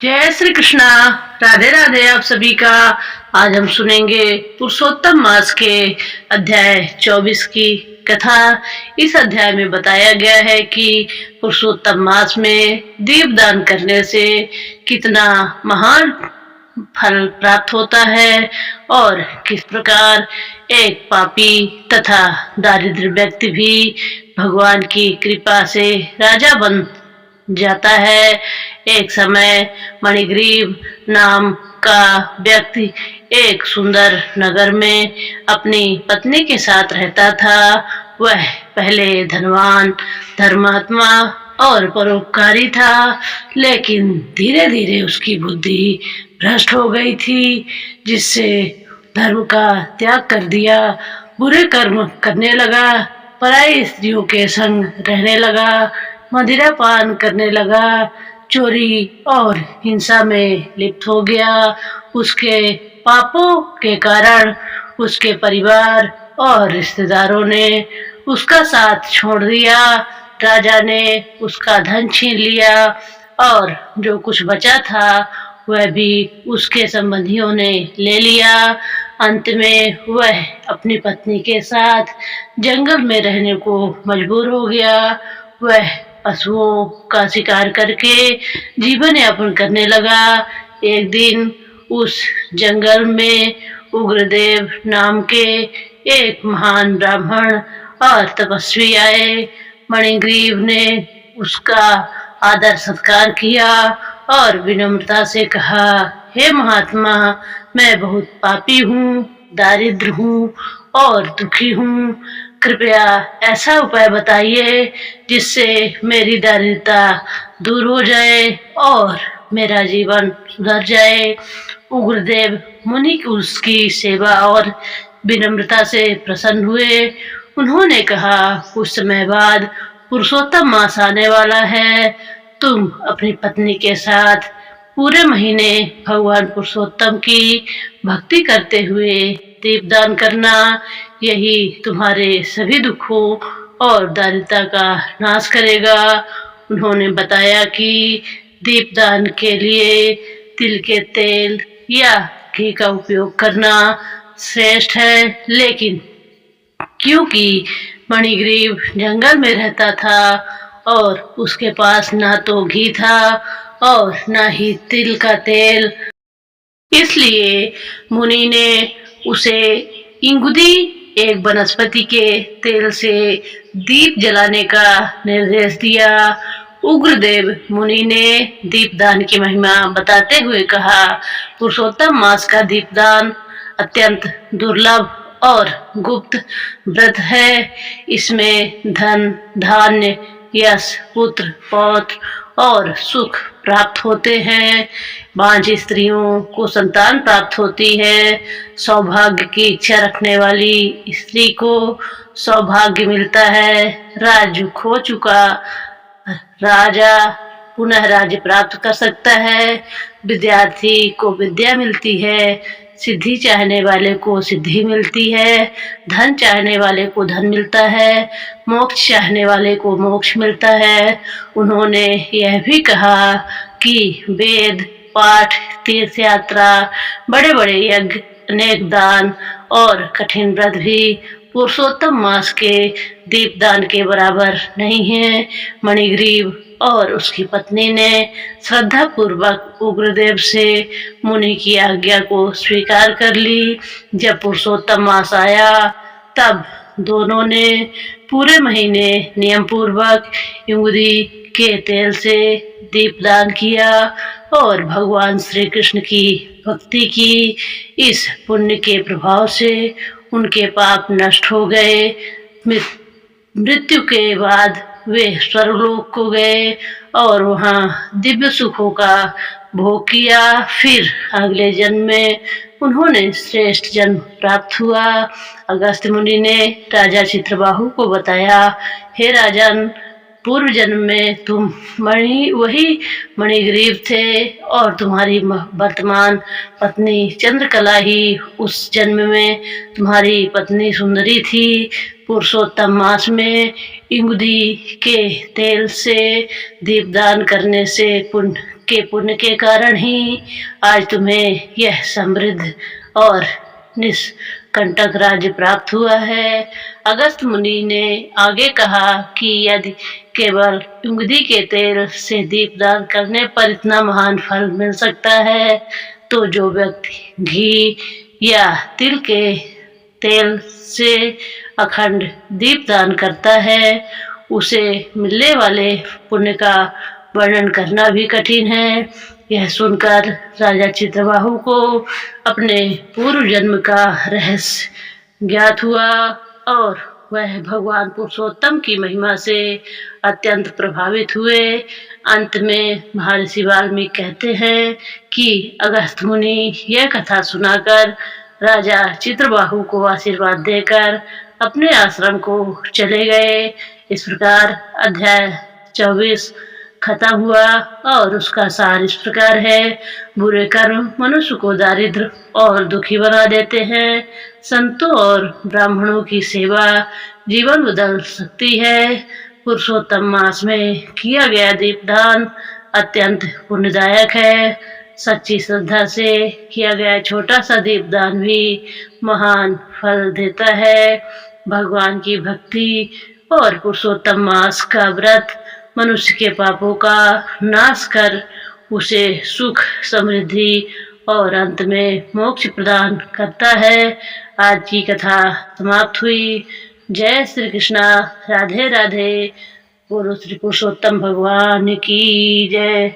जय श्री कृष्णा। राधे राधे आप सभी का। आज हम सुनेंगे पुरुषोत्तम मास के अध्याय 24 की कथा। इस अध्याय में बताया गया है कि पुरुषोत्तम मास में दीपदान करने से कितना महान फल प्राप्त होता है और किस प्रकार एक पापी तथा दारिद्र व्यक्ति भी भगवान की कृपा से राजा बन जाता है। एक समय मणिग्रीव नाम का व्यक्ति एक सुंदर नगर में अपनी पत्नी के साथ रहता था। वह पहले धनवान, धर्मात्मा और परोपकारी था, लेकिन धीरे धीरे उसकी बुद्धि भ्रष्ट हो गई थी, जिससे धर्म का त्याग कर दिया, बुरे कर्म करने लगा, पराई स्त्रियों के संग रहने लगा, मदिरा पान करने लगा, चोरी और हिंसा में लिप्त हो गया। उसके पापों के कारण उसके परिवार और रिश्तेदारों ने उसका साथ छोड़ दिया। राजा ने उसका धन छीन लिया और जो कुछ बचा था वह भी उसके संबंधियों ने ले लिया। अंत में वह अपनी पत्नी के साथ जंगल में रहने को मजबूर हो गया। वह पशुओं का शिकार करके जीवन यापन करने लगा। एक दिन उस जंगल में उग्रदेव नाम के एक महान ब्राह्मण और तपस्वी आए। मणिग्रीव ने उसका आदर सत्कार किया और विनम्रता से कहा, हे महात्मा, मैं बहुत पापी हूँ, दारिद्र हूँ और दुखी हूँ। कृपया ऐसा उपाय बताइए जिससे मेरी दारिद्रता दूर हो जाए और मेरा जीवन सुधर जाए। उग्रदेव मुनि उसकी सेवा और विनम्रता से प्रसन्न हुए। उन्होंने कहा, कुछ समय बाद पुरुषोत्तम मास आने वाला है। तुम अपनी पत्नी के साथ पूरे महीने भगवान पुरुषोत्तम की भक्ति करते हुए दीपदान करना। यही तुम्हारे सभी दुखों और दारिद्रता का नाश करेगा। उन्होंने बताया कि दीपदान के लिए तिल के तेल या घी का उपयोग करना श्रेष्ठ है, लेकिन क्योंकि मणिग्रीव जंगल में रहता था और उसके पास ना तो घी था और ना ही तिल का तेल, इसलिए मुनि ने उसे इंगुदी एक वनस्पति के तेल से दीप जलाने का निर्देश दिया। उग्रदेव मुनि ने दीपदान की महिमा बताते हुए कहा, पुरुषोत्तम मास का दीपदान अत्यंत दुर्लभ और गुप्त व्रत है। इसमें धन, धान्य, यश, पुत्र, पौत्र और सुख प्राप्त होते हैं। 5 स्त्रियों को संतान प्राप्त होती है। सौभाग्य की इच्छा रखने वाली स्त्री को सौभाग्य मिलता है। राज्य खो चुका राजा पुनः राज्य प्राप्त कर सकता है। विद्यार्थी को विद्या मिलती है। सिद्धि चाहने वाले को सिद्धि मिलती है। धन चाहने वाले को धन मिलता है। मोक्ष चाहने वाले को मोक्ष मिलता है। उन्होंने यह भी कहा कि वेद पाठ, तीर्थ यात्रा, बड़े बड़े यज्ञ, अनेक दान और कठिन व्रत भी पुरुषोत्तम मास के दीपदान के बराबर नहीं है। मणिग्रीव और उसकी पत्नी ने श्रद्धा पूर्वक उग्रदेव से मुनि की आज्ञा को स्वीकार कर ली। जब पुरुषोत्तम मास आया तब दोनों ने पूरे महीने नियम पूर्वक इंगुदी के तेल से दीपदान किया और भगवान श्री कृष्ण की भक्ति की। इस पुण्य के प्रभाव से उनके पाप नष्ट हो गए। मृत्यु के बाद वे स्वर्गलोक को गए और वहाँ दिव्य सुखों का भोग किया। फिर अगले जन्म में उन्होंने श्रेष्ठ जन्म प्राप्त हुआ। अगस्त्य मुनि ने राजा चित्रबाहु को बताया, हे राजन, पूर्व जन्म में तुम वही मणिग्रीव थे और तुम्हारी वर्तमान पत्नी चंद्रकला ही उस जन्म में तुम्हारी पत्नी सुंदरी थी। पुरुषोत्तम मास में इंगुदी के तेल से दीपदान करने से पुण्य के पुण्य के कारण ही आज तुम्हें यह समृद्ध और निष्कंटक राज्य प्राप्त हुआ है। अगस्त मुनि ने आगे कहा कि यदि केवल उंगली के तेल से दीपदान करने पर इतना महान फल मिल सकता है, तो जो व्यक्ति घी या तिल के तेल से अखंड दीपदान करता है, उसे मिलने वाले पुण्य का वर्णन करना भी कठिन है। यह सुनकर राजा चित्रबाहु को अपने पूर्व जन्म का रहस्य ज्ञात हुआ और वह भगवान पुरुषोत्तम की महिमा से अत्यंत प्रभावित हुए। अंत में महर्षि वाल्मीकि कहते हैं कि अगस्त मुनि यह कथा सुनाकर राजा चित्रबाहु को आशीर्वाद देकर अपने आश्रम को चले गए। इस प्रकार अध्याय 24 खत्म हुआ और उसका सार इस प्रकार है। बुरे कर्म मनुष्य को दारिद्र और दुखी बना देते हैं। संतों और ब्राह्मणों की सेवा जीवन बदल सकती है। पुरुषोत्तम मास में किया गया दीपदान अत्यंत पुण्यदायक है। सच्ची श्रद्धा से किया गया छोटा सा दीपदान भी महान फल देता है। भगवान की भक्ति और पुरुषोत्तम मास का व्रत मनुष्य के पापों का नाश कर उसे सुख, समृद्धि और अंत में मोक्ष प्रदान करता है। आज की कथा समाप्त हुई। जय श्री कृष्णा। राधे राधे। बोलो श्री पुरुषोत्तम भगवान की जय।